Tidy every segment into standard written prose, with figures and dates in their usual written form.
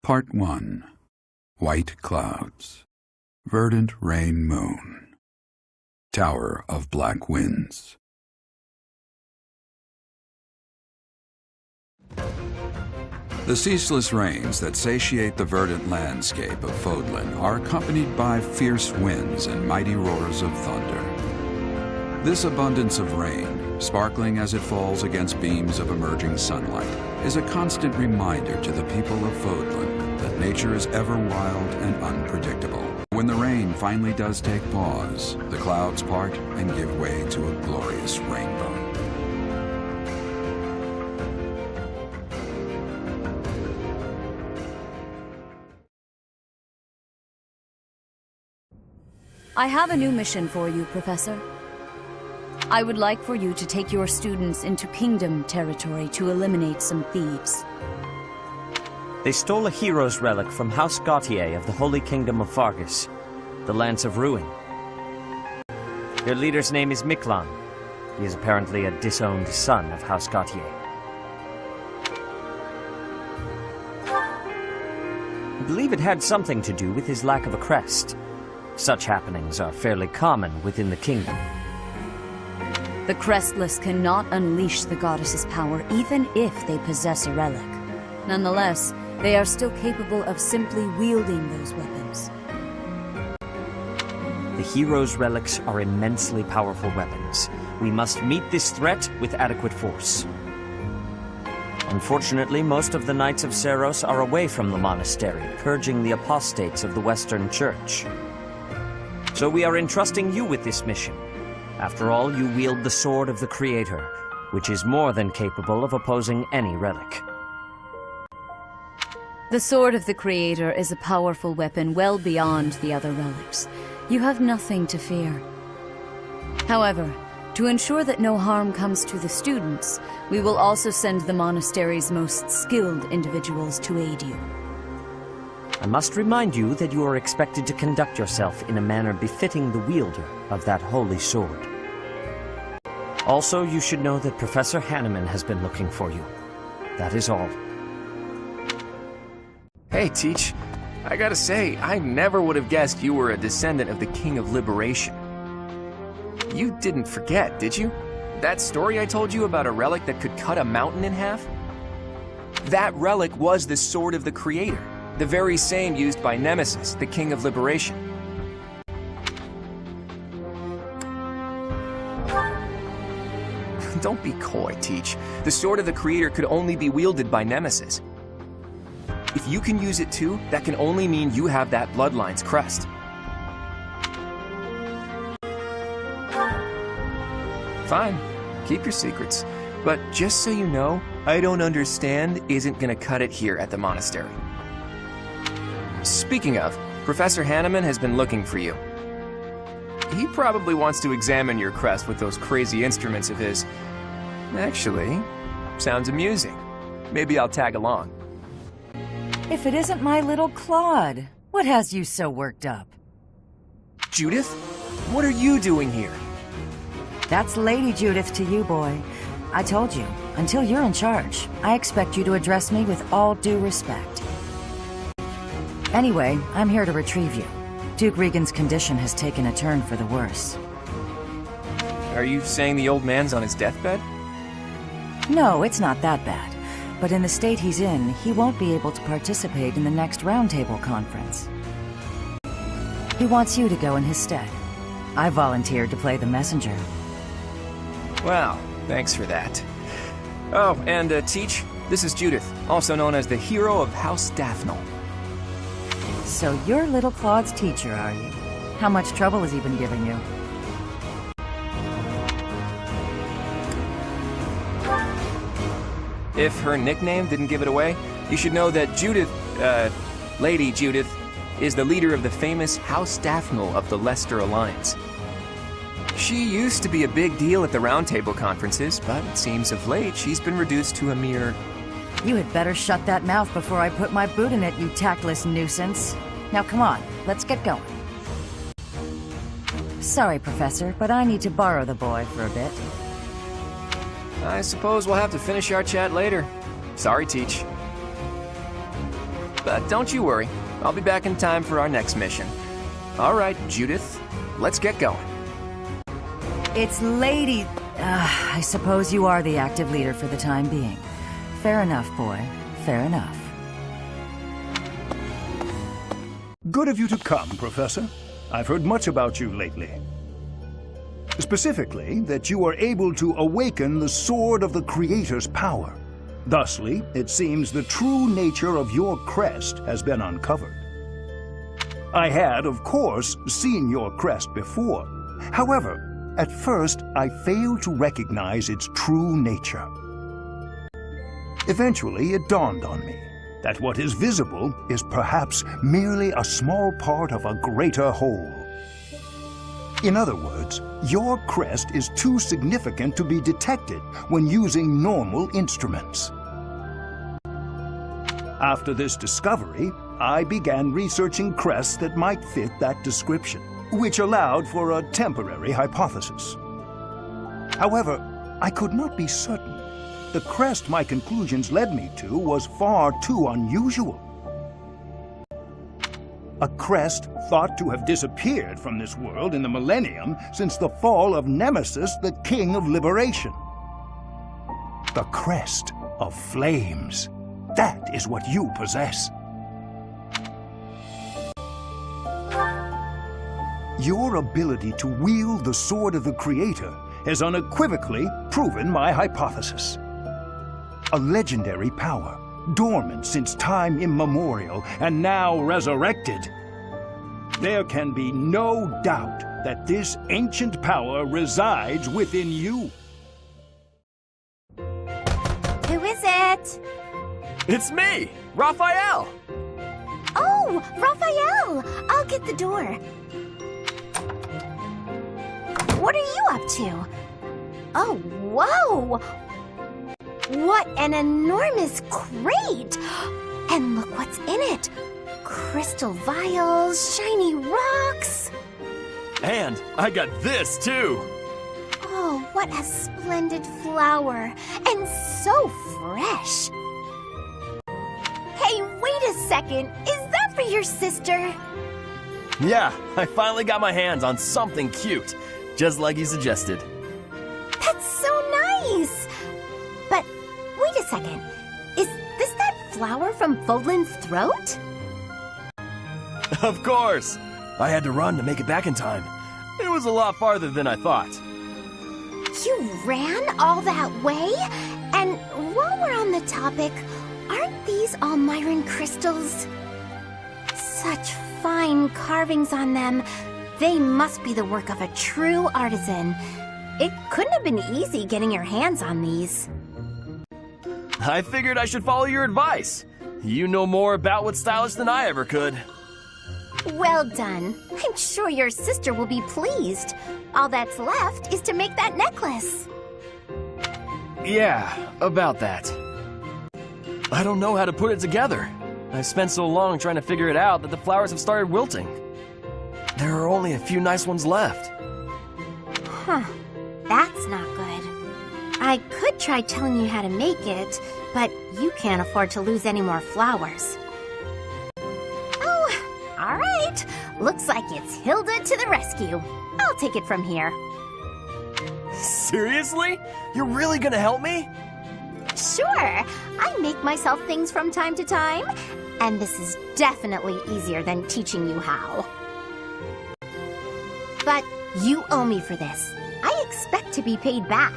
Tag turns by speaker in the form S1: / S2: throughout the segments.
S1: Part 1. White Clouds. Verdant Rain Moon. Tower of Black Winds. The ceaseless rains that satiate the verdant landscape of Fodlan are accompanied by fierce winds and mighty roars of thunder. This abundance of rain, sparkling as it falls against beams of emerging sunlight, is a constant reminder to the people of Fodlan that nature is ever wild and unpredictable. When the rain finally does take pause, the clouds part and give way to a glorious rainbow.
S2: I have a new mission for you, Professor. I would like for you to take your students into Kingdom territory to eliminate some thieves.
S3: They stole a hero's relic from House Gautier of the Holy Kingdom of Fargus, the Lance of Ruin. Their leader's name is Miklan. He is apparently a disowned son of House Gautier. I believe it had something to do with his lack of a crest. Such happenings are fairly common within the kingdom.
S2: The Crestless cannot unleash the goddess's power even if they possess a relic. Nonetheless, they are still capable of simply wielding those weapons.
S3: The hero's relics are immensely powerful weapons. We must meet this threat with adequate force. Unfortunately, most of the Knights of Seros are away from the monastery, purging the apostates of the Western Church. So we are entrusting you with this mission. After all, you wield the Sword of the Creator, which is more than capable of opposing any relic.
S2: The Sword of the Creator is a powerful weapon well beyond the other relics. You have nothing to fear. However, to ensure that no harm comes to the students, we will also send the monastery's most skilled individuals to aid you.
S3: I must remind you that you are expected to conduct yourself in a manner befitting the wielder of that holy sword. Also, you should know that Professor Hanneman has been looking for you. That is all.
S4: Hey, Teach. I gotta say, I never would have guessed you were a descendant of the King of Liberation. You didn't forget, did you? That story I told you about a relic that could cut a mountain in half? That relic was the Sword of the Creator. The very same used by Nemesis, the King of Liberation. Don't be coy, Teach. The Sword of the Creator could only be wielded by Nemesis. If you can use it too, that can only mean you have that bloodline's crest. Fine, keep your secrets. But just so you know, I don't understand isn't gonna cut it here at the monastery. Speaking of, Professor Hanneman has been looking for you. He probably wants to examine your crest with those crazy instruments of his. Actually, sounds amusing. Maybe I'll tag along.
S5: If it isn't my little Claude, what has you so worked up?
S4: Judith? What are you doing here?
S5: That's Lady Judith to you, boy. I told you, until you're in charge, I expect you to address me with all due respect. Anyway, I'm here to retrieve you. Duke Regan's condition has taken a turn for the worse.
S4: Are you saying the old man's on his deathbed?
S5: No, it's not that bad. But in the state he's in, he won't be able to participate in the next Roundtable conference. He wants you to go in his stead. I volunteered to play the messenger.
S4: Wow, thanks for that. Oh, and Teach, this is Judith, also known as the hero of House Daphnel.
S5: So you're little Claude's teacher, are you? How much trouble has he been giving you?
S4: If her nickname didn't give it away, you should know that Judith, Lady Judith, is the leader of the famous House Daphnel of the Leicester Alliance. She used to be a big deal at the Roundtable conferences, but it seems of late she's been reduced to a mere...
S5: You had better shut that mouth before I put my boot in it, you tactless nuisance. Now come on, let's get going. Sorry, Professor, but I need to borrow the boy for a bit.
S4: I suppose we'll have to finish our chat later. Sorry, Teach. But don't you worry, I'll be back in time for our next mission. All right, Judith, let's get going.
S5: It's Lady... I suppose you are the active leader for the time being. Fair enough, boy. Fair enough.
S6: Good of you to come, Professor. I've heard much about you lately. Specifically, that you are able to awaken the sword of the Creator's power. Thusly, it seems the true nature of your crest has been uncovered. I had, of course, seen your crest before. However, at first, I failed to recognize its true nature. Eventually, it dawned on me that what is visible is perhaps merely a small part of a greater whole. In other words, your crest is too significant to be detected when using normal instruments. After this discovery, I began researching crests that might fit that description, which allowed for a temporary hypothesis. However, I could not be certain. The crest my conclusions led me to was far too unusual. A crest thought to have disappeared from this world in the millennium since the fall of Nemesis, the King of Liberation. The crest of flames. That is what you possess. Your ability to wield the sword of the Creator has unequivocally proven my hypothesis. A legendary power, dormant since time immemorial and now resurrected. There can be no doubt that this ancient power resides within you.
S7: Who is it?
S4: It's me, Raphael!
S7: Oh, Raphael! I'll get the door. What are you up to? Oh, whoa! What an enormous crate! And look what's in it. Crystal vials, shiny rocks.
S4: And I got this too!
S7: Oh, what a splendid flower. And so fresh. Hey, wait a second. Is that for your sister?
S8: Yeah, I finally got my hands on something cute, just like you suggested.
S7: That's so nice! But wait a second. Is this that flower from Fodlan's throat?
S8: Of course! I had to run to make it back in time. It was a lot farther than I thought.
S7: You ran all that way? And while we're on the topic, aren't these all Myron crystals? Such fine carvings on them. They must be the work of a true artisan. It couldn't have been easy getting your hands on these.
S8: I figured I should follow your advice. You know more about what's stylish than I ever could.
S7: Well done. I'm sure your sister will be pleased. All that's left is to make that necklace.
S8: Yeah, about that. I don't know how to put it together. I spent so long trying to figure it out that the flowers have started wilting. There are only a few nice ones left.
S7: Huh. That's not good. I could try telling you how to make it, but you can't afford to lose any more flowers. Oh, all right. Looks like it's Hilda to the rescue. I'll take it from here.
S8: Seriously? You're really gonna help me?
S7: Sure. I make myself things from time to time, and this is definitely easier than teaching you how. But you owe me for this. I expect to be paid back.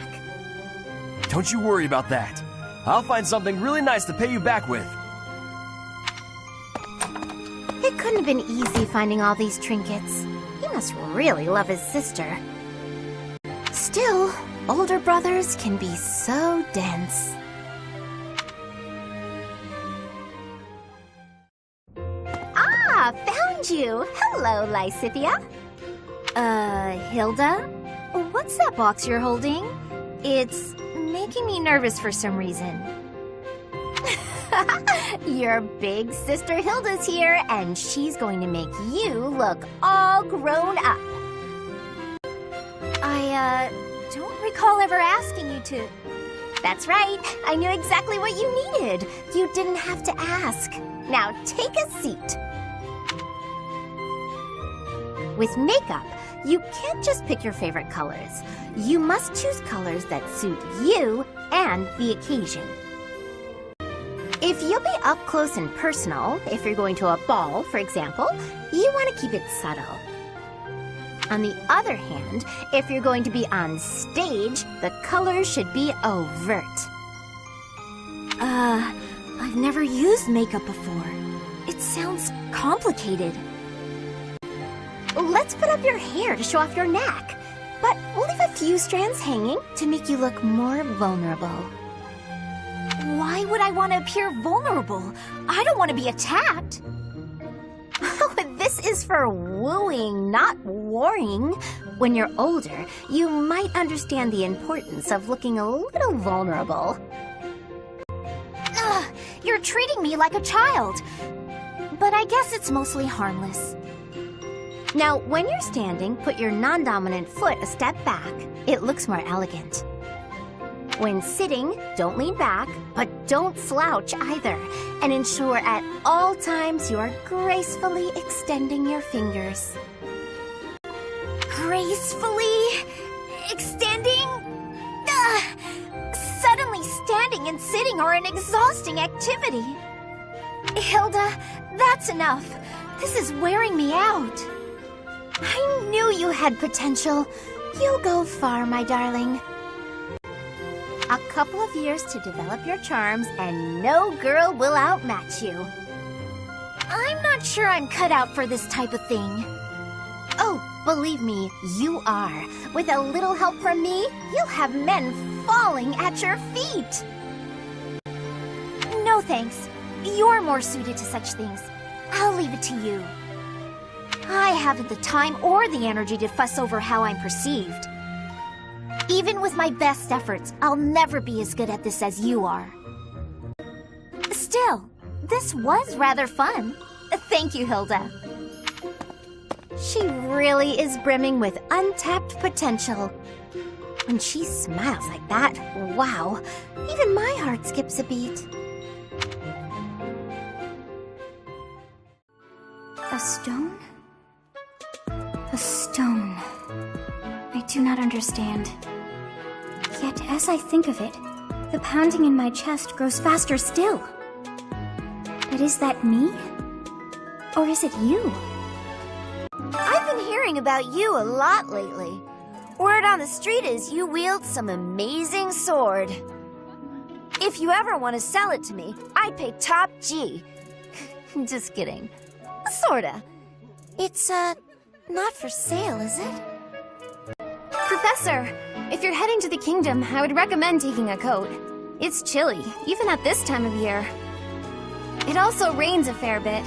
S8: Don't you worry about that. I'll find something really nice to pay you back with.
S7: It couldn't have been easy finding all these trinkets. He must really love his sister. Still, older brothers can be so dense. Ah, found you! Hello, Lysithia. Hilda? What's that box you're holding? It's making me nervous for some reason. Your big sister Hilda's here, and she's going to make you look all grown up. I don't recall ever asking you to... That's right. I knew exactly what you needed. You didn't have to ask. Now take a seat. With makeup, you can't just pick your favorite colors. You must choose colors that suit you and the occasion. If you'll be up close and personal, if you're going to a ball, for example, you want to keep it subtle. On the other hand, if you're going to be on stage, the colors should be overt.
S9: I've never used makeup before. It sounds complicated.
S7: Let's put up your hair to show off your neck. But we'll leave a few strands hanging to make you look more vulnerable.
S9: Why would I want to appear vulnerable? I don't want to be attacked.
S7: Oh, this is for wooing, not warring. When you're older, you might understand the importance of looking a little vulnerable.
S9: Ugh, you're treating me like a child. But I guess it's mostly harmless.
S7: Now, when you're standing, put your non-dominant foot a step back. It looks more elegant. When sitting, don't lean back, but don't slouch either. And ensure at all times you are gracefully extending your fingers.
S9: Gracefully extending? Ugh. Suddenly standing and sitting are an exhausting activity. Hilda, that's enough. This is wearing me out.
S7: I knew you had potential. You'll go far, my darling. A couple of years to develop your charms, and no girl will outmatch you.
S9: I'm not sure I'm cut out for this type of thing.
S7: Oh, believe me, you are. With a little help from me, you'll have men falling at your feet.
S9: No thanks. You're more suited to such things. I'll leave it to you. I haven't the time or the energy to fuss over how I'm perceived. Even with my best efforts, I'll never be as good at this as you are. Still, this was rather fun. Thank you, Hilda.
S7: She really is brimming with untapped potential. When she smiles like that, wow, even my heart skips a beat.
S9: A stone? A stone. I do not understand. Yet as I think of it, the pounding in my chest grows faster still. But is that me? Or is it you?
S7: I've been hearing about you a lot lately. Word on the street is you wield some amazing sword. If you ever want to sell it to me, I'd pay top G. Just kidding. Sorta. It's, not for sale, is it?
S9: Professor, if you're heading to the kingdom, I would recommend taking a coat. It's chilly, even at this time of year. It also rains a fair bit.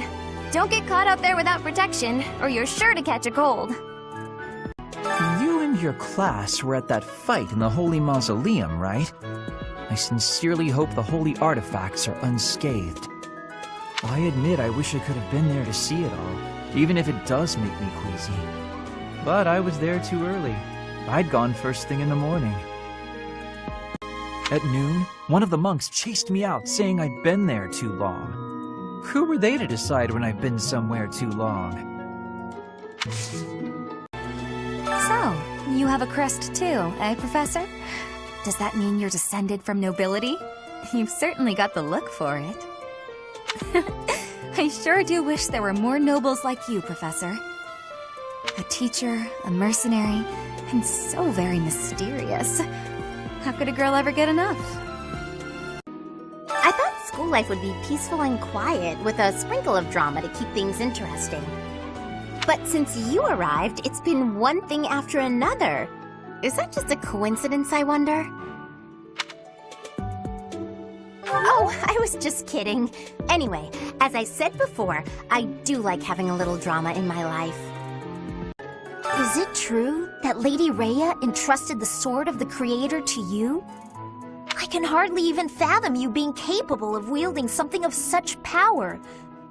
S9: Don't get caught out there without protection, or you're sure to catch a cold.
S10: You and your class were at that fight in the Holy Mausoleum, right? I sincerely hope the holy artifacts are unscathed. I admit I wish I could have been there to see it all, even if it does make me queasy. But I was there too early. I'd gone first thing in the morning. At noon, one of the monks chased me out, saying I'd been there too long. Who were they to decide when I've been somewhere too long?
S2: So, you have a crest too, eh, Professor? Does that mean you're descended from nobility? You've certainly got the look for it. I sure do wish there were more nobles like you, Professor. A teacher, a mercenary, and so very mysterious. How could a girl ever get enough?
S7: I thought school life would be peaceful and quiet, with a sprinkle of drama to keep things interesting. But since you arrived, it's been one thing after another. Is that just a coincidence, I wonder? Oh, I was just kidding. Anyway, as I said before, I do like having a little drama in my life.
S9: Is it true that Lady Rhea entrusted the sword of the Creator to you? I can hardly even fathom you being capable of wielding something of such power.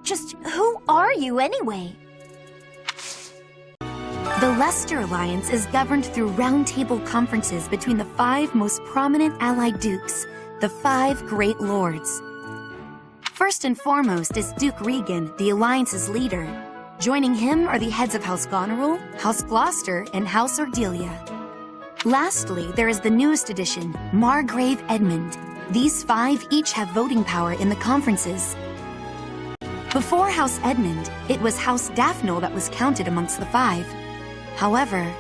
S9: Just who are you anyway?
S11: The Leicester Alliance is governed through roundtable conferences between the 5 most prominent allied dukes, the 5 Great Lords. First and foremost is Duke Regan, the Alliance's leader. Joining him are the heads of House Goneril, House Gloucester, and House Ordelia. Lastly, there is the newest addition, Margrave Edmund. These 5 each have voting power in the conferences. Before House Edmund, it was House Daphne that was counted amongst the 5. However,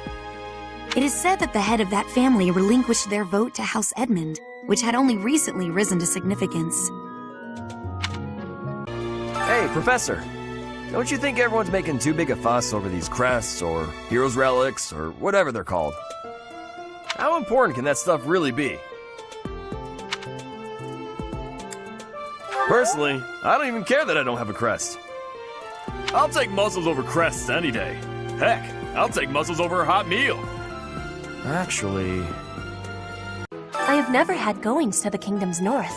S11: it is said that the head of that family relinquished their vote to House Edmund, which had only recently risen to significance.
S8: Hey, Professor. Don't you think everyone's making too big a fuss over these crests, or heroes' relics, or whatever they're called? How important can that stuff really be? Personally, I don't even care that I don't have a crest. I'll take muscles over crests any day. Heck, I'll take muscles over a hot meal. Actually...
S12: I have never had goings to the kingdom's north.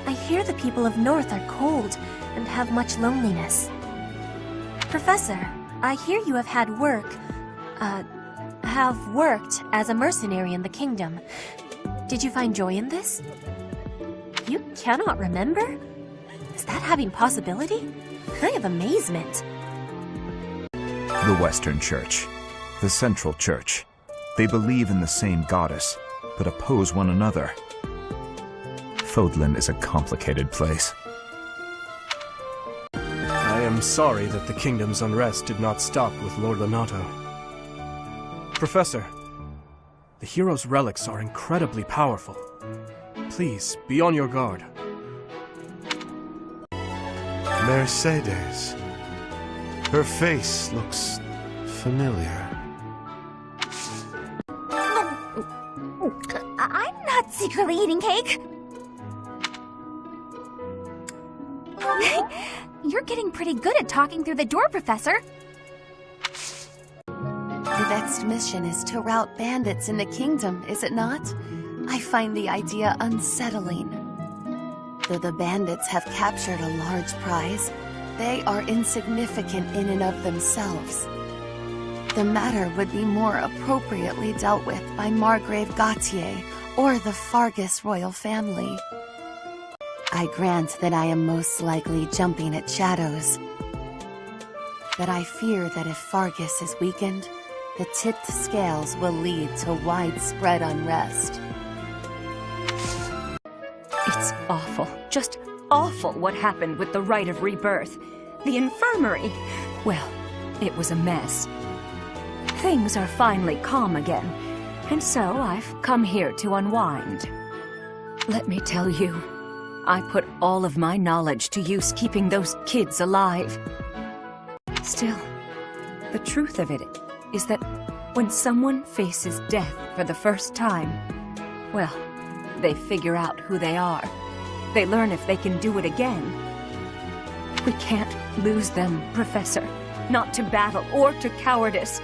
S12: I hear the people of North are cold and have much loneliness. Professor, I hear you have had worked as a mercenary in the kingdom. Did you find joy in this? You cannot remember? Is that having possibility? I have amazement.
S13: The Western Church. The Central Church. They believe in the same goddess, but oppose one another. Fodlan is a complicated place.
S14: I am sorry that the kingdom's unrest did not stop with Lord Lonato. Professor, the hero's relics are incredibly powerful. Please, be on your guard.
S15: Mercedes. Her face looks familiar.
S9: I'm not secretly eating cake. You're getting pretty good at talking through the door, Professor.
S2: The next mission is to rout bandits in the kingdom, is it not? I find the idea unsettling. Though the bandits have captured a large prize, they are insignificant in and of themselves. The matter would be more appropriately dealt with by Margrave Gautier or the Fargus royal family. I grant that I am most likely jumping at shadows, but I fear that if Fargus is weakened, the tipped scales will lead to widespread unrest.
S16: It's awful, just awful what happened with the Rite of Rebirth. The infirmary. Well, it was a mess. Things are finally calm again, and so I've come here to unwind. Let me tell you, I put all of my knowledge to use keeping those kids alive. Still, the truth of it is that when someone faces death for the first time, well, they figure out who they are. They learn if they can do it again. We can't lose them, Professor. Not to battle or to cowardice.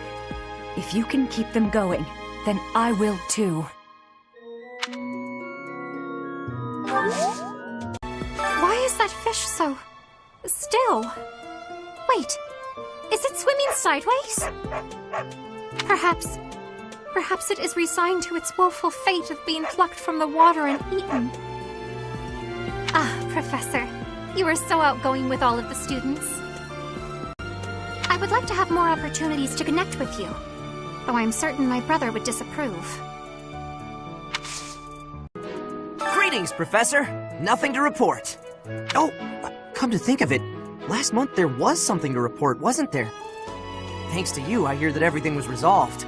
S16: If you can keep them going, then I will too.
S9: Why is that fish so still? Wait, is it swimming sideways? Perhaps it is resigned to its woeful fate of being plucked from the water and eaten. Ah, Professor, you are so outgoing with all of the students. I would like to have more opportunities to connect with you, though I'm certain my brother would disapprove.
S17: Greetings, Professor. Nothing to report. Oh, come to think of it, last month there was something to report, wasn't there? Thanks to you, I hear that everything was resolved.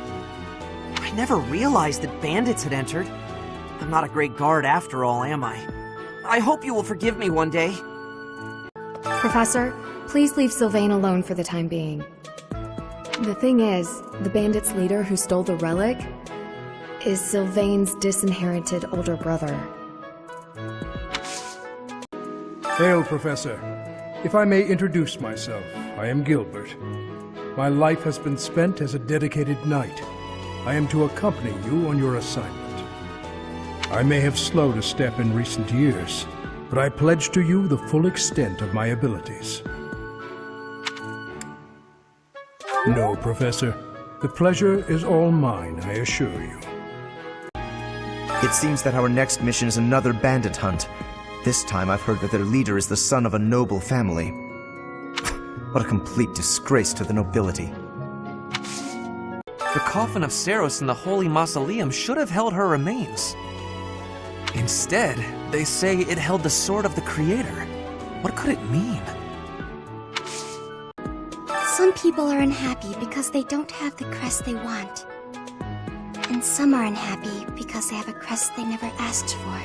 S17: I never realized that bandits had entered. I'm not a great guard after all, am I? I hope you will forgive me one day.
S18: Professor, please leave Sylvain alone for the time being. The thing is, the bandits' leader who stole the relic is Sylvain's disinherited older brother.
S19: Hail, Professor. If I may introduce myself, I am Gilbert. My life has been spent as a dedicated knight. I am to accompany you on your assignment. I may have slowed a step in recent years, but I pledge to you the full extent of my abilities. No, Professor. The pleasure is all mine, I assure you.
S13: It seems that our next mission is another bandit hunt. This time I've heard that their leader is the son of a noble family. What a complete disgrace to the nobility.
S20: The coffin of Seros in the Holy Mausoleum should have held her remains. Instead, they say it held the sword of the Creator. What could it mean?
S9: Some people are unhappy because they don't have the crest they want. And some are unhappy because they have a crest they never asked for.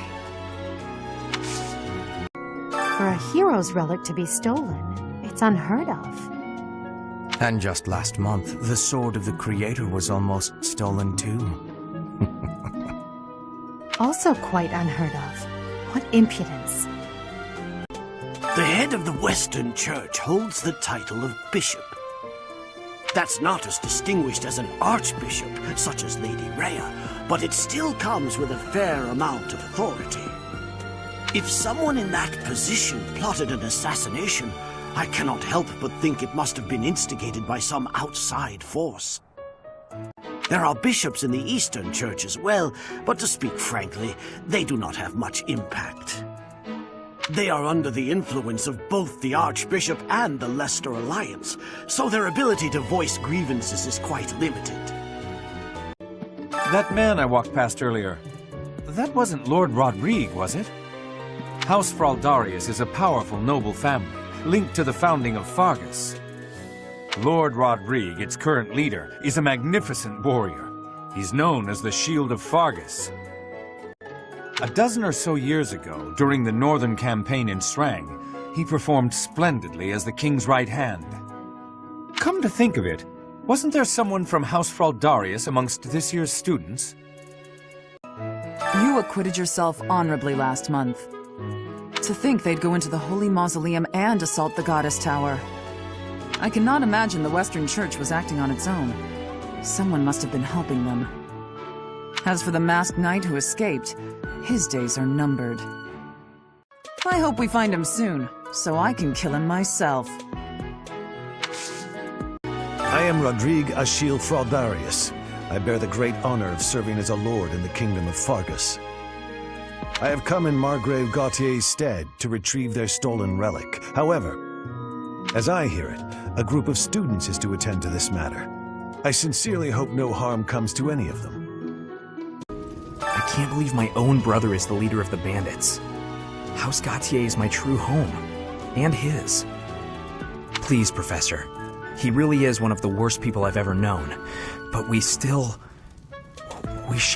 S5: For a hero's relic to be stolen, it's unheard of.
S10: And just last month, the sword of the Creator was almost stolen too.
S5: Also quite unheard of. What impudence.
S21: The head of the Western Church holds the title of bishop. That's not as distinguished as an archbishop, such as Lady Rhea, but it still comes with a fair amount of authority. If someone in that position plotted an assassination, I cannot help but think it must have been instigated by some outside force. There are bishops in the Eastern Church as well, but to speak frankly, they do not have much impact. They are under the influence of both the Archbishop and the Leicester Alliance, so their ability to voice grievances is quite limited.
S22: That man I walked past earlier, that wasn't Lord Rodrigue, was it? House Fraldarius is a powerful noble family, linked to the founding of Fargus. Lord Rodrigue, its current leader, is a magnificent warrior. He's known as the Shield of Fargus. A dozen or so years ago, during the Northern Campaign in Srang, he performed splendidly as the king's right hand. Come to think of it, wasn't there someone from House Fraldarius amongst this year's students?
S23: You acquitted yourself honorably last month. To think they'd go into the Holy Mausoleum and assault the Goddess Tower. I cannot imagine the Western Church was acting on its own. Someone must have been helping them. As for the masked knight who escaped, his days are numbered. I hope we find him soon, so I can kill him myself.
S24: I am Rodrigue Achille Fraldarius. I bear the great honor of serving as a lord in the kingdom of Fargus. I have come in Margrave Gautier's stead to retrieve their stolen relic. However, as I hear it, a group of students is to attend to this matter. I sincerely hope no harm comes to any of them.
S10: I can't believe my own brother is the leader of the bandits. House Gautier is my true home. And his. Please, Professor. He really is one of the worst people I've ever known. But we share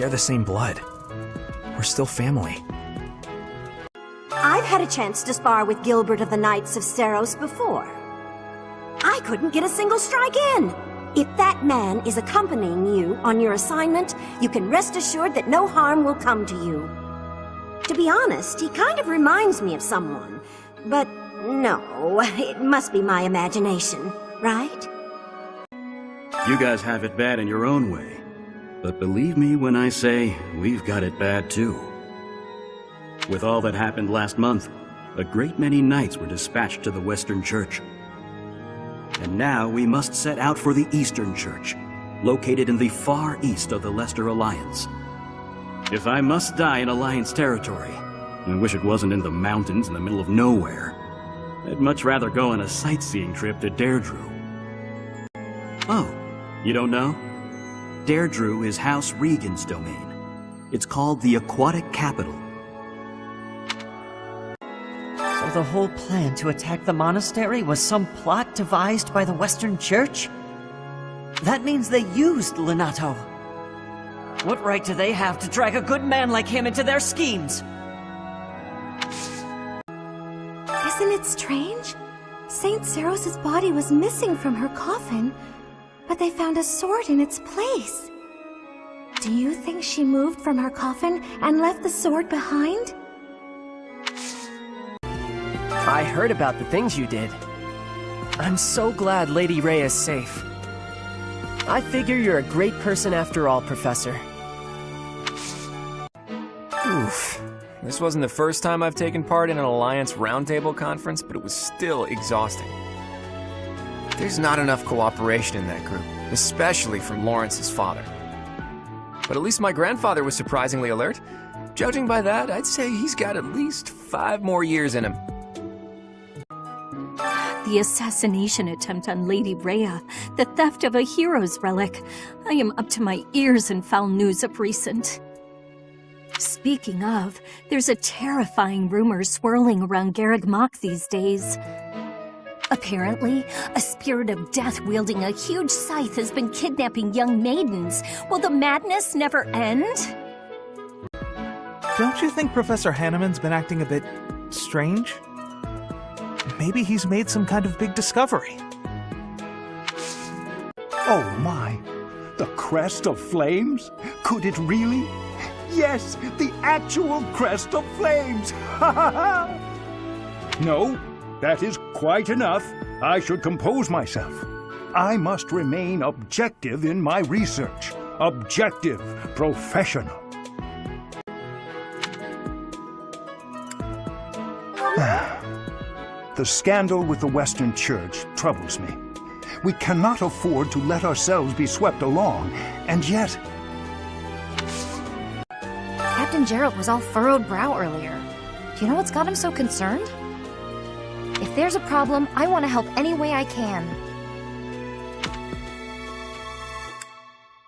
S10: the same blood. We're still family.
S25: I've had a chance to spar with Gilbert of the Knights of Seros before. I couldn't get a single strike in. If that man is accompanying you on your assignment, you can rest assured that no harm will come to you. To be honest, he kind of reminds me of someone. But no, it must be my imagination, right?
S26: You guys have it bad in your own way. But believe me when I say we've got it bad too. With all that happened last month, a great many knights were dispatched to the Western Church. And now we must set out for the Eastern Church, located in the far east of the Leicester Alliance. If I must die in Alliance territory, I wish it wasn't in the mountains in the middle of nowhere. I'd much rather go on a sightseeing trip to Deirdre. Oh, you don't know? Deirdre is House Regan's domain. It's called the Aquatic Capital.
S3: So the whole plan to attack the monastery was some plot devised by the Western Church? That means they used Lenato. What right do they have to drag a good man like him into their schemes?
S9: Isn't it strange? Saint Seros' body was missing from her coffin, but they found a sword in its place. Do you think she moved from her coffin and left the sword behind?
S17: I heard about the things you did. I'm so glad Lady Rhea is safe. I figure you're a great person after all, Professor.
S4: Oof. This wasn't the first time I've taken part in an Alliance Roundtable conference, but it was still exhausting. There's not enough cooperation in that group. especially from Lawrence's father. But at least my grandfather was surprisingly alert. Judging by that, I'd say he's got at least 5 more years in him.
S16: The assassination attempt on Lady Rhea, the theft of a hero's relic. I am up to my ears in foul news of recent. Speaking of, there's a terrifying rumor swirling around Garreg Mach these days. Apparently, a spirit of death wielding a huge scythe has been kidnapping young maidens. Will the madness never end?
S1: Don't you think Professor Hanneman's been acting a bit strange? Maybe he's made some kind of big discovery.
S6: Oh my! The crest of flames? Could it really? Yes, the actual crest of flames! Ha ha ha! No, that is quite enough. I should compose myself. I must remain objective in my research. Objective, professional. The scandal with the Western Church troubles me. We cannot afford to let ourselves be swept along, and yet...
S7: Captain Gerald was all furrowed brow earlier. Do you know what's got him so concerned? If there's a problem, I want to help any way I can.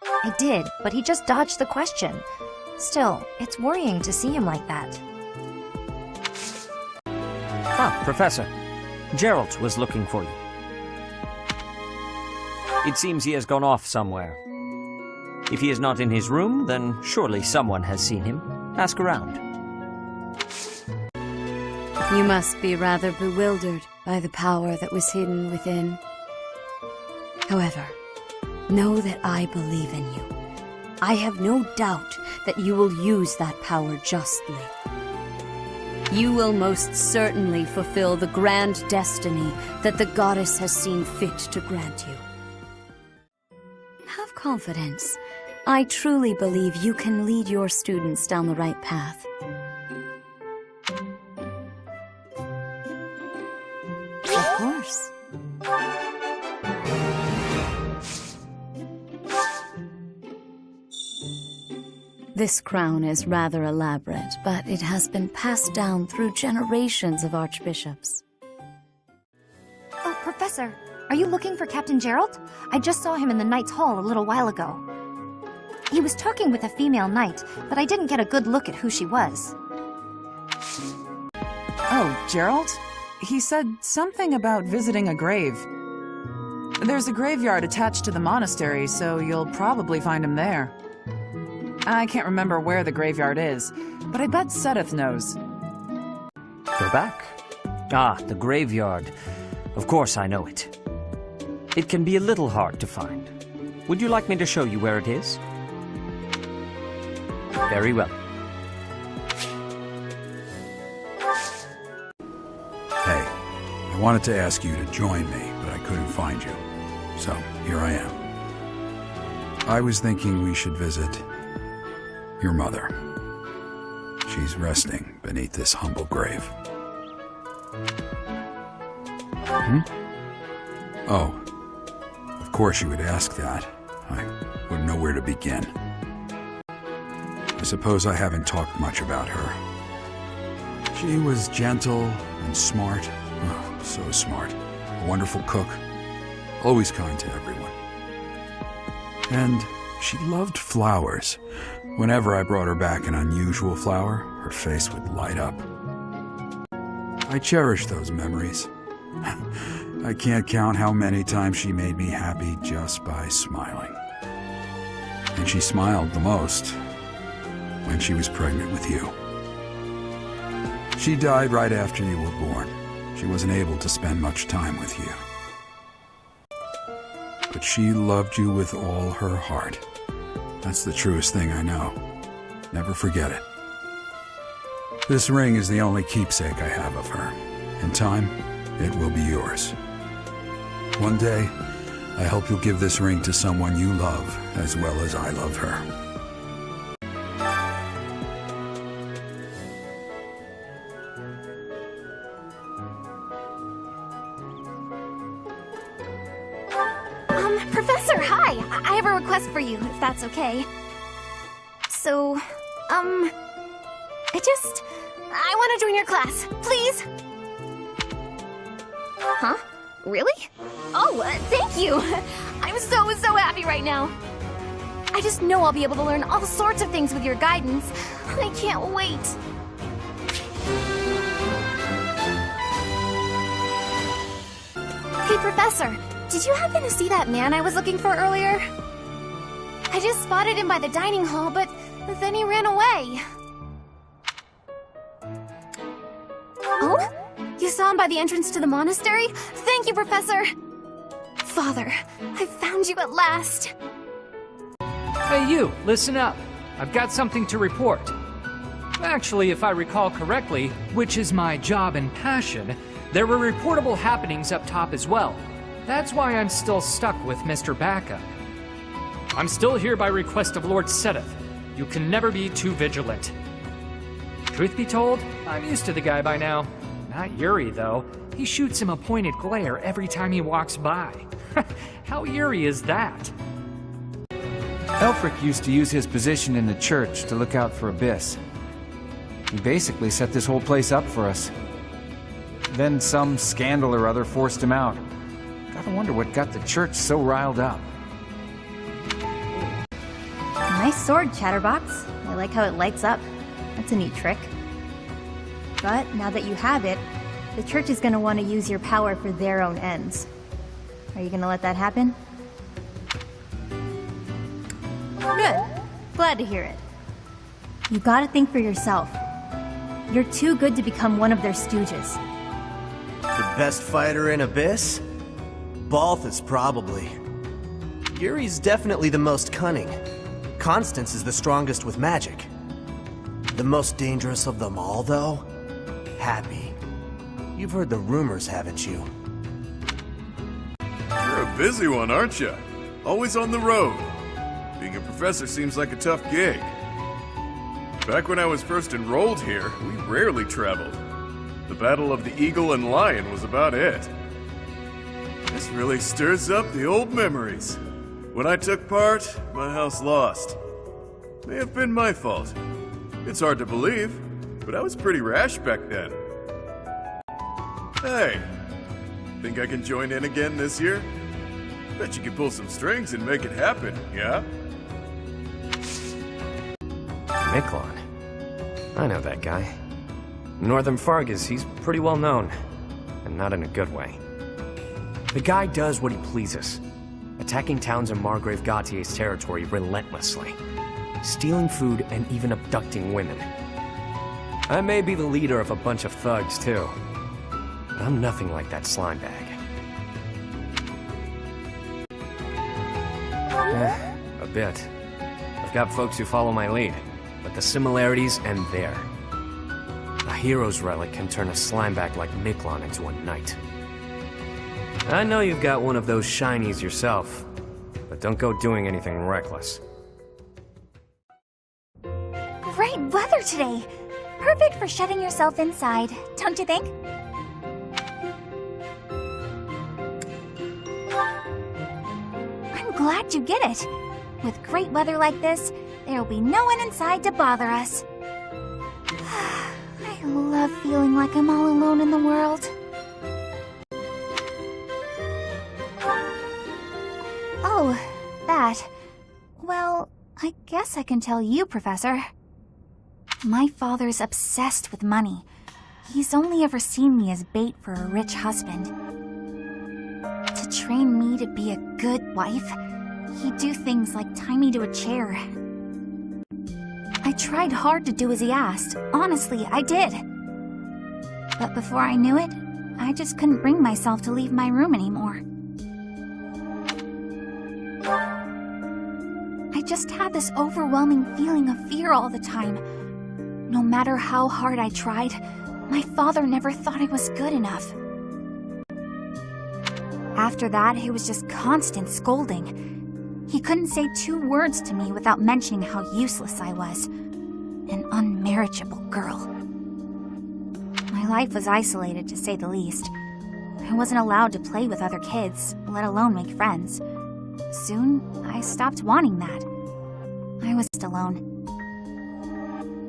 S7: I did, but he just dodged the question. Still, it's worrying to see him like that.
S3: Ah, Professor. Gerald was looking for you. It seems he has gone off somewhere. If he is not in his room, then surely someone has seen him. Ask around.
S2: You must be rather bewildered by the power that was hidden within. However, know that I believe in you. I have no doubt that you will use that power justly. You will most certainly fulfill the grand destiny that the goddess has seen fit to grant you. Have confidence. I truly believe you can lead your students down the right path. Of course. This crown is rather elaborate, but it has been passed down through generations of archbishops.
S7: Oh, Professor, are you looking for Captain Gerald? I just saw him in the Knight's Hall a little while ago. He was talking with a female knight, but I didn't get a good look at who she was.
S23: Oh, Gerald? He said something about visiting a grave. There's a graveyard attached to the monastery, so you'll probably find him there. I can't remember where the graveyard is, but I bet Sedith knows.
S3: Go back. Ah, the graveyard. Of course I know it. It can be a little hard to find. Would you like me to show you where it is? Very well.
S8: Hey, I wanted to ask you to join me, but I couldn't find you. So, here I am. I was thinking we should visit your mother. She's resting beneath this humble grave. Hmm? Oh, of course you would ask that. I wouldn't know where to begin. I suppose I haven't talked much about her. She was gentle and smart. Oh, so smart. A wonderful cook. Always kind to everyone. And she loved flowers. Whenever I brought her back an unusual flower, her face would light up. I cherish those memories. I can't count how many times she made me happy just by smiling. And she smiled the most when she was pregnant with you. She died right after you were born. She wasn't able to spend much time with you. But she loved you with all her heart. That's the truest thing I know. Never forget it. This ring is the only keepsake I have of her. In time, it will be yours. One day, I hope you'll give this ring to someone you love as well as I love her.
S9: Professor, hi! I have a request for you, if that's okay. So, I want to join your class, please! Huh? Really? Oh, thank you! I'm so happy right now! I just know I'll be able to learn all sorts of things with your guidance. I can't wait! Hey, Professor, did you happen to see that man I was looking for earlier? I just spotted him by the dining hall, but then he ran away. Oh? You saw him by the entrance to the monastery? Thank you, Professor! Father, I found you at last!
S11: Hey you, listen up. I've got something to report. Actually, if I recall correctly, which is my job and passion, there were reportable happenings up top as well. That's why I'm still stuck with Mr. Backup. I'm still here by request of Lord Sedith. You can never be too vigilant. Truth be told, I'm used to the guy by now. Not Yuri, though. He shoots him a pointed glare every time he walks by. How eerie is that?
S22: Elfric used to use his position in the church to look out for Abyss. He basically set this whole place up for us. Then some scandal or other forced him out. Gotta wonder what got the church so riled up.
S12: Nice sword, Chatterbox. I like how it lights up. That's a neat trick. But now that you have it, the church is gonna want to use your power for their own ends. Are you gonna let that happen? Good. Glad to hear it. You gotta think for yourself. You're too good to become one of their stooges.
S13: The best fighter in Abyss? Balthus, probably. Yuri's definitely the most cunning. Constance is the strongest with magic. The most dangerous of them all, though? Happy. You've heard the rumors, haven't you?
S14: You're a busy one, aren't you? Always on the road. Being a professor seems like a tough gig. Back when I was first enrolled here, we rarely traveled. The Battle of the Eagle and Lion was about it. This really stirs up the old memories. When I took part, my house lost. May have been my fault. It's hard to believe, but I was pretty rash back then. Hey, think I can join in again this year? Bet you can pull some strings and make it happen, yeah?
S4: Miklon. I know that guy. Northern Fargus, he's pretty well known. And not in a good way. The guy does what he pleases. Attacking towns in Margrave Gautier's territory relentlessly. Stealing food and even abducting women. I may be the leader of a bunch of thugs, too. But I'm nothing like that slime bag. A bit. I've got folks who follow my lead, but the similarities end there. A hero's relic can turn a slimebag like Miklon into a knight. I know you've got one of those shinies yourself, but don't go doing anything reckless.
S9: Great weather today! Perfect for shutting yourself inside, don't you think? I'm glad you get it. With great weather like this, there'll be no one inside to bother us. I love feeling like I'm all alone in the world. Oh, that. Well, I guess I can tell you, Professor. My father's obsessed with money. He's only ever seen me as bait for a rich husband. To train me to be a good wife, he'd do things like tie me to a chair. I tried hard to do as he asked. Honestly, I did. But before I knew it, I just couldn't bring myself to leave my room anymore. I just had this overwhelming feeling of fear all the time. No matter how hard I tried, my father never thought I was good enough. After that, it was just constant scolding. He couldn't say 2 words to me without mentioning how useless I was. An unmarriageable girl. My life was isolated, to say the least. I wasn't allowed to play with other kids, let alone make friends. Soon, I stopped wanting that. I was alone.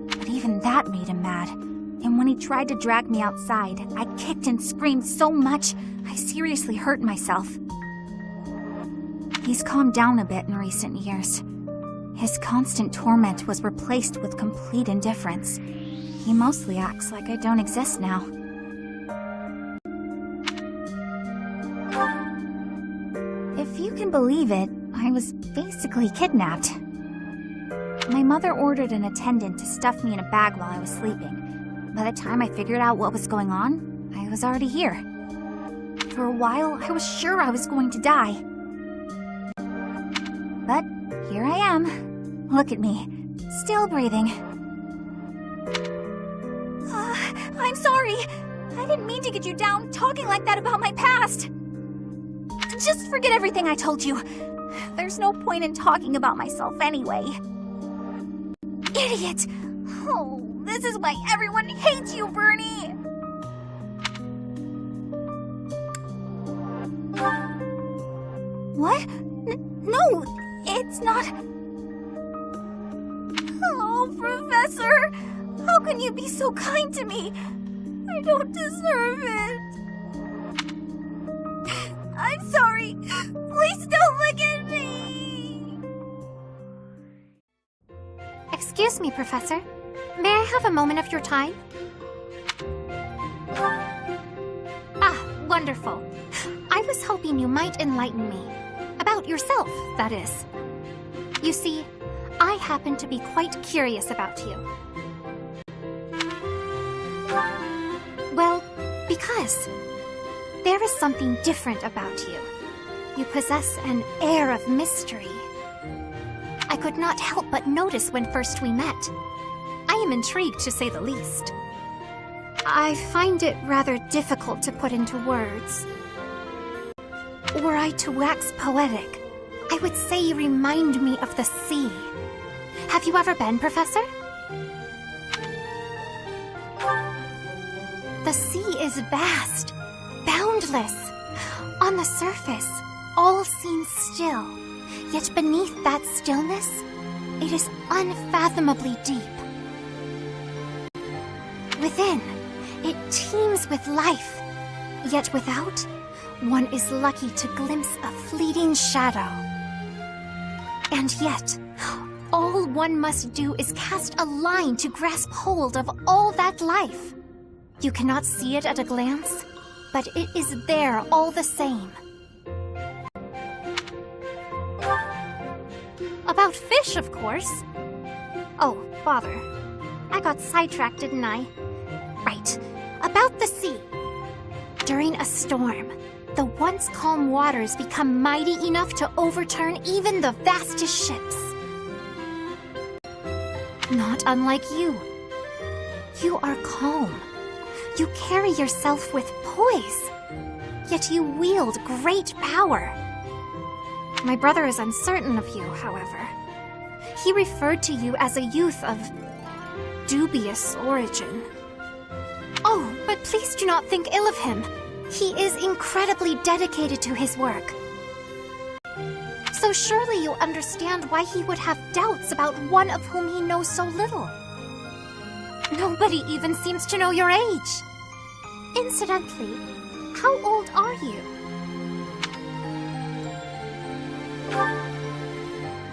S9: But even that made him mad. And when he tried to drag me outside, I kicked and screamed so much, I seriously hurt myself. He's calmed down a bit in recent years. His constant torment was replaced with complete indifference. He mostly acts like I don't exist now. If you can believe it, I was basically kidnapped. My mother ordered an attendant to stuff me in a bag while I was sleeping. By the time I figured out what was going on, I was already here. For a while, I was sure I was going to die. But here I am. Look at me, still breathing. I'm sorry. I didn't mean to get you down talking like that about my past. Just forget everything I told you. There's no point in talking about myself anyway. Idiot! Oh, this is why everyone hates you, Bernie! What? No, it's not... Oh, Professor! How can you be so kind to me? I don't deserve it. I'm sorry. Please don't look at me!
S7: Excuse me, Professor. May I have a moment of your time? Ah, wonderful. I was hoping you might enlighten me. About yourself, that is. You see, I happen to be quite curious about you. Well, because there is something different about you. You possess an air of mystery. I could not help but notice when first we met. I am intrigued, to say the least. I find it rather difficult to put into words. Were I to wax poetic, I would say you remind me of the sea. Have you ever been, Professor? The sea is vast, boundless. On the surface, all seems still. Yet beneath that stillness, it is unfathomably deep. Within, it teems with life. Yet without, one is lucky to glimpse a fleeting shadow. And yet, all one must do is cast a line to grasp hold of all that life. You cannot see it at a glance, but it is there all the same. About fish, of course. Oh, bother. I got sidetracked, didn't I? Right. About the sea. During a storm, the once calm waters become mighty enough to overturn even the vastest ships. Not unlike you. You are calm. You carry yourself with poise. Yet you wield great power. My brother is uncertain of you, however. He referred to you as a youth of dubious origin. Oh, but please do not think ill of him. He is incredibly dedicated to his work. So surely you understand why he would have doubts about one of whom he knows so little. Nobody even seems to know your age. Incidentally, how old are you?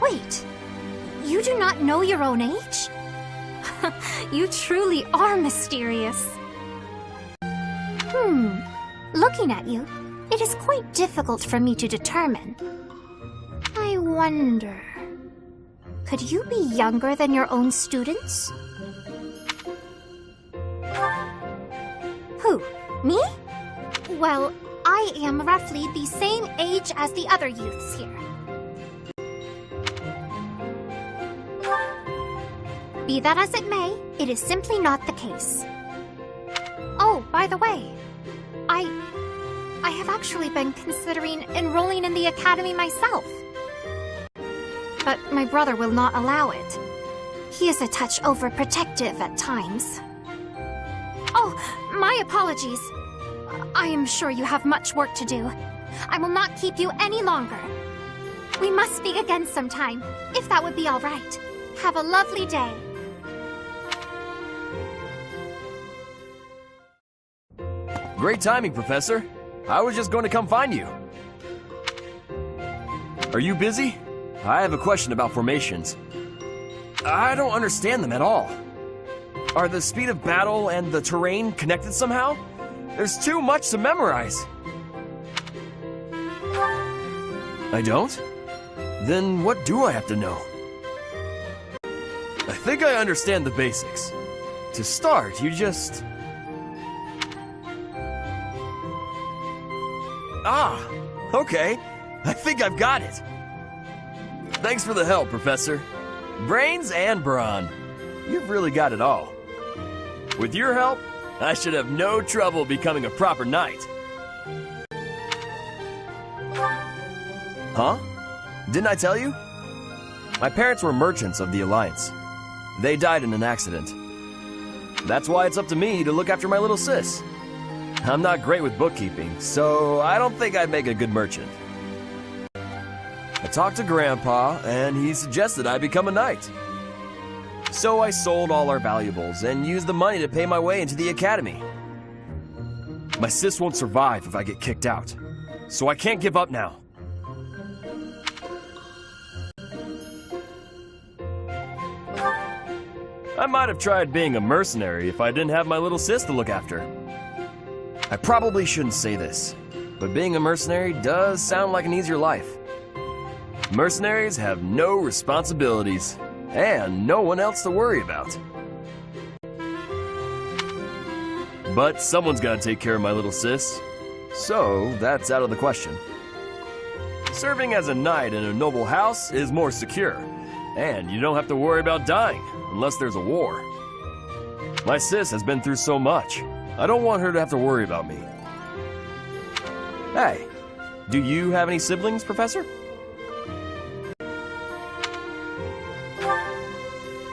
S7: Wait, you do not know your own age? You truly are mysterious. Looking at you, it is quite difficult for me to determine. I wonder... Could you be younger than your own students? Who? Me? Well, I am roughly the same age as the other youths here. Be that as it may, it is simply not the case. Oh, by the way, I have actually been considering enrolling in the academy myself. But my brother will not allow it. He is a touch overprotective at times. Oh, my apologies. I am sure you have much work to do. I will not keep you any longer.
S5: We must speak again sometime, if that would be all right. Have a lovely day.
S15: Great timing, Professor. I was just going to come find you. Are you busy? I have a question about formations. I don't understand them at all. Are the speed of battle and the terrain connected somehow? There's too much to memorize. I don't? Then what do I have to know? I think I understand the basics. To start, you just... Ah, okay. I think I've got it. Thanks for the help, Professor. Brains and brawn. You've really got it all. With your help, I should have no trouble becoming a proper knight. Huh? Didn't I tell you? My parents were merchants of the Alliance. They died in an accident. That's why it's up to me to look after my little sis. I'm not great with bookkeeping, so I don't think I'd make a good merchant. I talked to Grandpa, and he suggested I become a knight. So I sold all our valuables and used the money to pay my way into the academy. My sis won't survive if I get kicked out, so I can't give up now. I might have tried being a mercenary if I didn't have my little sis to look after. I probably shouldn't say this, but being a mercenary does sound like an easier life. Mercenaries have no responsibilities, and no one else to worry about. But someone's gotta take care of my little sis, so that's out of the question. Serving as a knight in a noble house is more secure, and you don't have to worry about dying unless there's a war. My sis has been through so much. I don't want her to have to worry about me. Hey, do you have any siblings, Professor?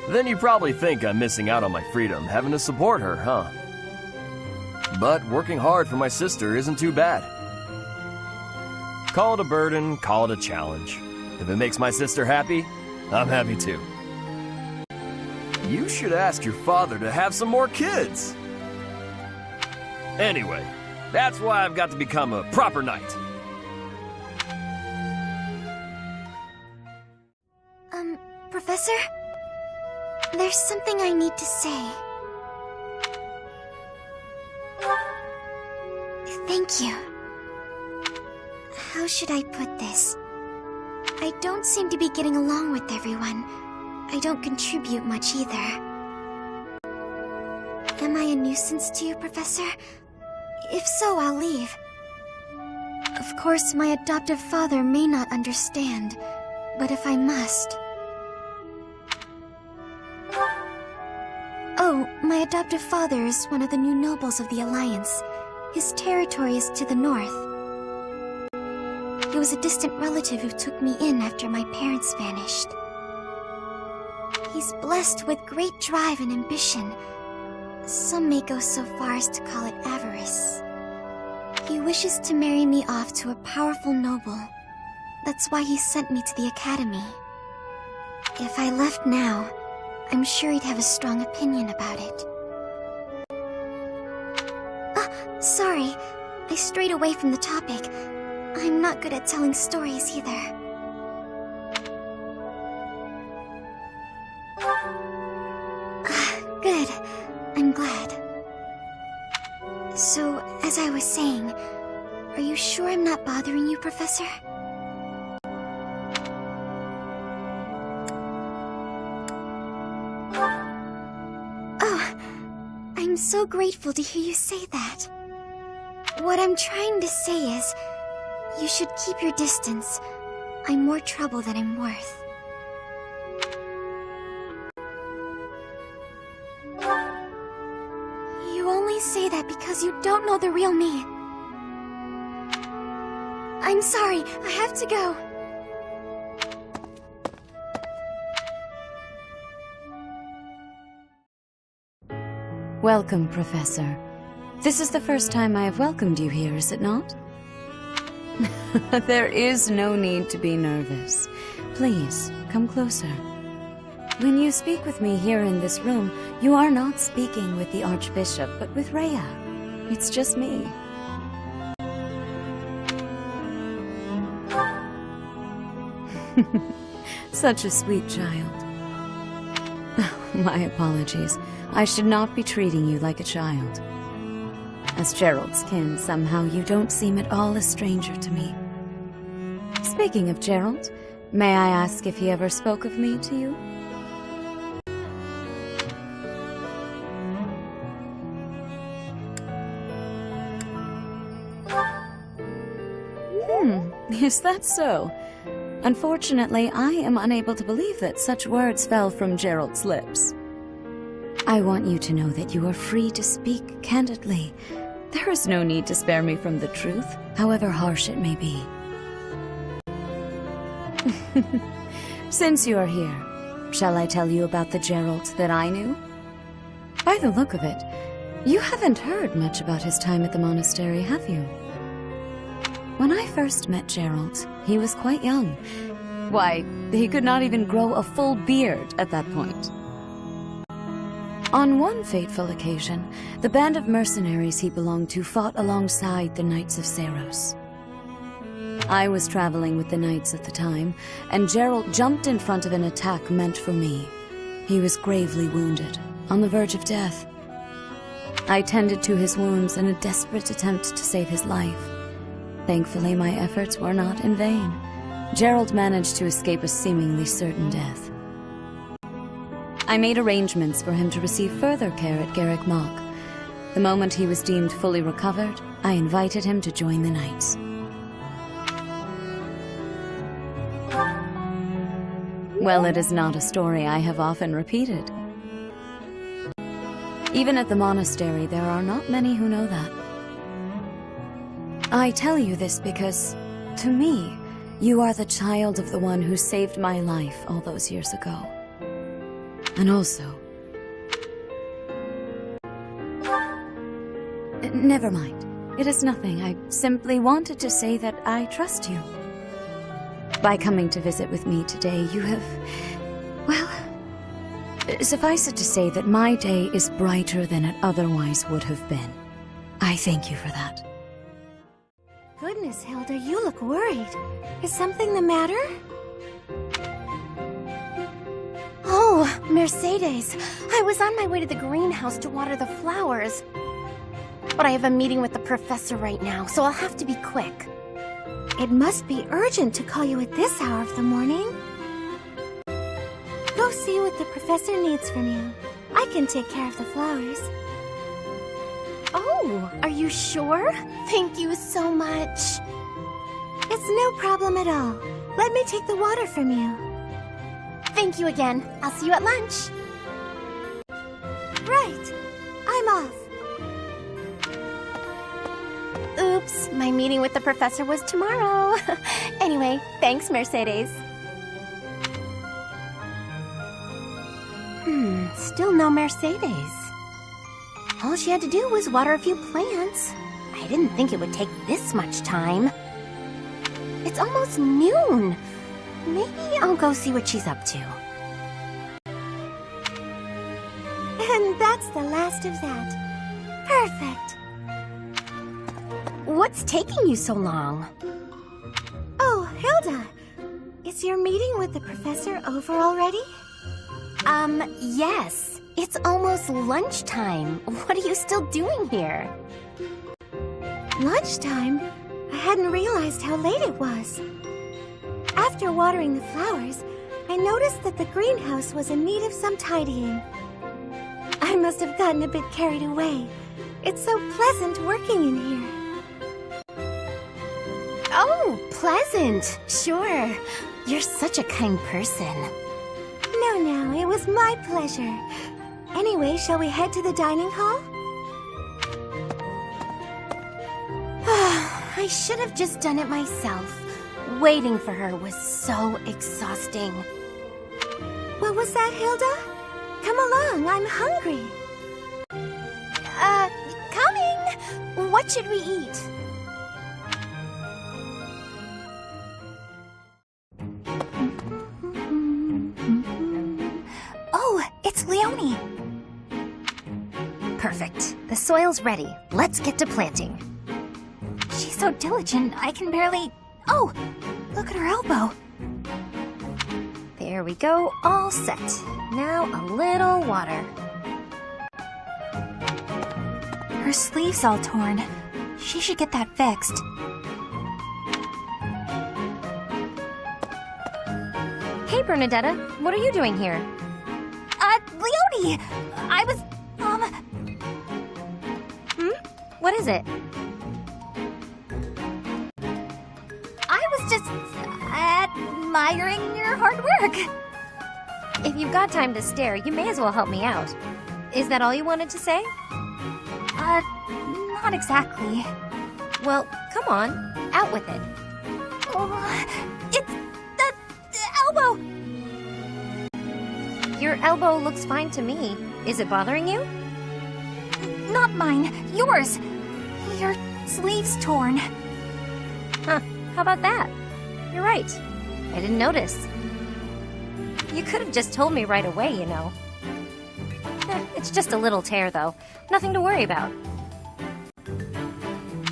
S15: Then you probably think I'm missing out on my freedom, having to support her, huh? But working hard for my sister isn't too bad. Call it a burden, call it a challenge. If it makes my sister happy, I'm happy too. You should ask your father to have some more kids. Anyway, that's why I've got to become a proper knight.
S5: Professor? There's something I need to say. Thank you. How should I put this? I don't seem to be getting along with everyone. I don't contribute much either. Am I a nuisance to you, Professor? If so, I'll leave. Of course, my adoptive father may not understand, but if I must... Oh, my adoptive father is one of the new nobles of the Alliance. His territory is to the north. He was a distant relative who took me in after my parents vanished. He's blessed with great drive and ambition. Some may go so far as to call it avarice. He wishes to marry me off to a powerful noble. That's why he sent me to the academy. If I left now, I'm sure he'd have a strong opinion about it. Sorry, I strayed away from the topic. I'm not good at telling stories either. Good. I'm glad. So, as I was saying, are you sure I'm not bothering you, Professor? Oh, I'm so grateful to hear you say that. What I'm trying to say is, you should keep your distance. I'm more trouble than I'm worth. You only say that because you don't know the real me. I'm sorry, I have to go.
S2: Welcome, Professor. This is the first time I have welcomed you here, is it not? There is no need to be nervous. Please, come closer. When you speak with me here in this room, you are not speaking with the Archbishop, but with Rhea. It's just me. Such a sweet child. My apologies. I should not be treating you like a child. As Gerald's kin, somehow you don't seem at all a stranger to me. Speaking of Gerald, may I ask if he ever spoke of me to you? Is that so? Unfortunately, I am unable to believe that such words fell from Gerald's lips. I want you to know that you are free to speak candidly. There is no need to spare me from the truth, however harsh it may be. Since you are here, shall I tell you about the Gerald that I knew? By the look of it, you haven't heard much about his time at the monastery, have you? When I first met Gerald, he was quite young. Why, he could not even grow a full beard at that point. On one fateful occasion, the band of mercenaries he belonged to fought alongside the Knights of Seiros. I was traveling with the Knights at the time, and Gerald jumped in front of an attack meant for me. He was gravely wounded, on the verge of death. I tended to his wounds in a desperate attempt to save his life. Thankfully, my efforts were not in vain. Gerald managed to escape a seemingly certain death. I made arrangements for him to receive further care at Garrick Mach. The moment he was deemed fully recovered, I invited him to join the Knights. Well, it is not a story I have often repeated. Even at the monastery, there are not many who know that. I tell you this because, to me, you are the child of the one who saved my life all those years ago. And also... Never mind. It is nothing. I simply wanted to say that I trust you. By coming to visit with me today, you have... well... suffice it to say that my day is brighter than it otherwise would have been. I thank you for that.
S7: Goodness, Hilda, you look worried. Is something the matter? Oh, Mercedes. I was on my way to the greenhouse to water the flowers. But I have a meeting with the professor right now, so I'll have to be quick. It must be urgent to call you at this hour of the morning. Go see what the professor needs from you. I can take care of the flowers. Oh, are you sure? Thank you so much. It's no problem at all. Let me take the water from you. Thank you again. I'll see you at lunch. Right. I'm off. Oops, my meeting with the professor was tomorrow. Anyway, thanks, Mercedes. Still no Mercedes. All she had to do was water a few plants. I didn't think it would take this much time. It's almost noon. Maybe I'll go see what she's up to. And that's the last of that. Perfect. What's taking you so long? Oh, Hilda. Is your meeting with the professor over already? Yes. It's almost lunchtime. What are you still doing here? Lunchtime? I hadn't realized how late it was. After watering the flowers, I noticed that the greenhouse was in need of some tidying. I must have gotten a bit carried away. It's so pleasant working in here. Oh, pleasant. Sure. You're such a kind person. No, it was my pleasure. Anyway, shall we head to the dining hall? I should have just done it myself. Waiting for her was so exhausting. What was that, Hilda? Come along, I'm hungry. Coming! What should we eat? soil's ready. Let's get to planting. She's so diligent, I can barely... Oh, look at her elbow. There we go, all set. Now a little water. Her sleeve's all torn. She should get that fixed. Hey, Bernadetta, what are you doing here? Leonie! I was, What is it? I was just admiring your hard work. If you've got time to stare, you may as well help me out. Is that all you wanted to say? Not exactly. Well, come on, out with it. It's the elbow! Your elbow looks fine to me. Is it bothering you? Not mine, yours! Your sleeve's torn. Huh, how about that? You're right. I didn't notice. You could have just told me right away, you know. It's just a little tear, though. Nothing to worry about.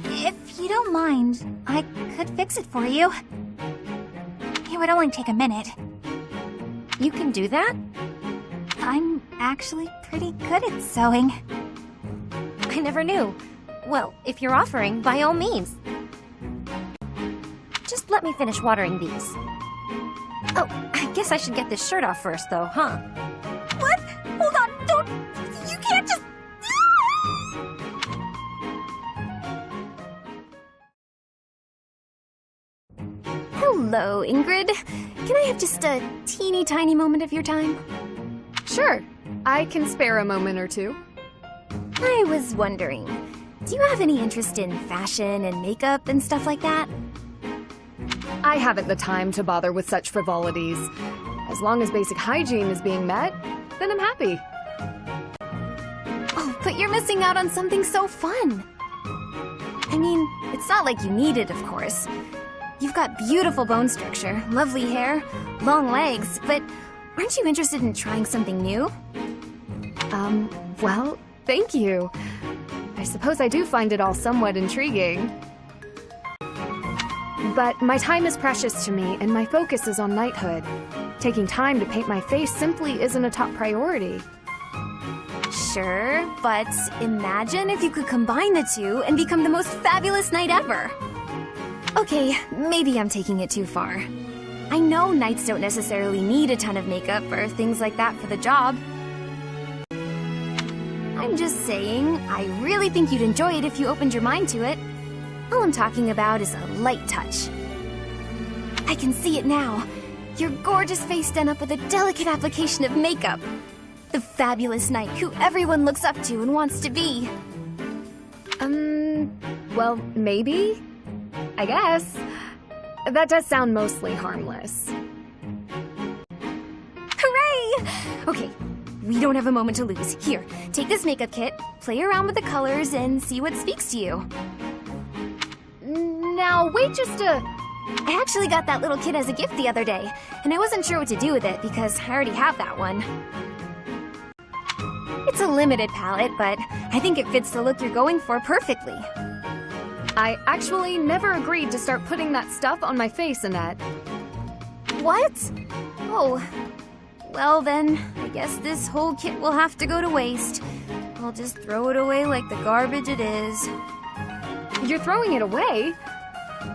S7: If you don't mind, I could fix it for you. It would only take a minute. You can do that? I'm actually pretty good at sewing. I never knew. Well, if you're offering, by all means. Just let me finish watering these. Oh, I guess I should get this shirt off first, though, huh? What? Hold on, don't... You can't just... Hello, Ingrid. Can I have just a teeny tiny moment of your time?
S10: Sure. I can spare a moment or two.
S7: I was wondering, do you have any interest in fashion and makeup and stuff like that?
S10: I haven't the time to bother with such frivolities. As long as basic hygiene is being met, then I'm happy.
S7: Oh, but you're missing out on something so fun. I mean, it's not like you need it, of course. You've got beautiful bone structure, lovely hair, long legs, but aren't you interested in trying something new?
S10: Well, thank you. I suppose I do find it all somewhat intriguing. But my time is precious to me, and my focus is on knighthood. Taking time to paint my face simply isn't a top priority.
S7: Sure, but imagine if you could combine the two and become the most fabulous knight ever. Okay, maybe I'm taking it too far. I know knights don't necessarily need a ton of makeup or things like that for the job. I'm just saying, I really think you'd enjoy it if you opened your mind to it. All I'm talking about is a light touch. I can see it now. Your gorgeous face done up with a delicate application of makeup. The fabulous knight who everyone looks up to and wants to be.
S10: Well, maybe? I guess. That does sound mostly harmless.
S7: Hooray! Okay, we don't have a moment to lose. Here, take this makeup kit, play around with the colors, and see what speaks to you.
S10: Now, wait just a...
S7: I actually got that little kit as a gift the other day, and I wasn't sure what to do with it because I already have that one. It's a limited palette, but I think it fits the look you're going for perfectly.
S10: I actually never agreed to start putting that stuff on my face, Annette.
S7: What? Oh. Well then, I guess this whole kit will have to go to waste. I'll just throw it away like the garbage it is.
S10: You're throwing it away?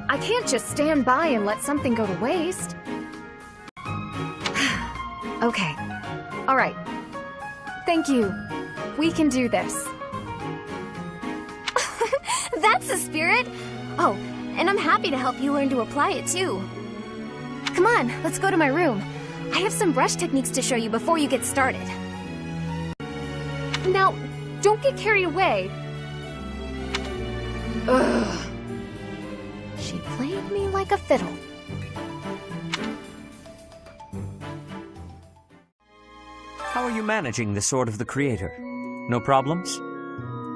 S10: I can't just stand by and let something go to waste. Okay. All right. Thank you. We can do this.
S7: That's the spirit! Oh, and I'm happy to help you learn to apply it too. Come on, let's go to my room. I have some brush techniques to show you before you get started.
S10: Now, don't get carried away.
S7: Ugh. She played me like a fiddle.
S3: How are you managing the Sword of the Creator? No problems?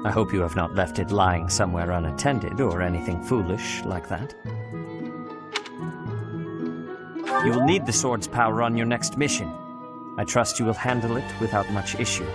S3: I hope you have not left it lying somewhere unattended or anything foolish like that. You will need the sword's power on your next mission. I trust you will handle it without much issue.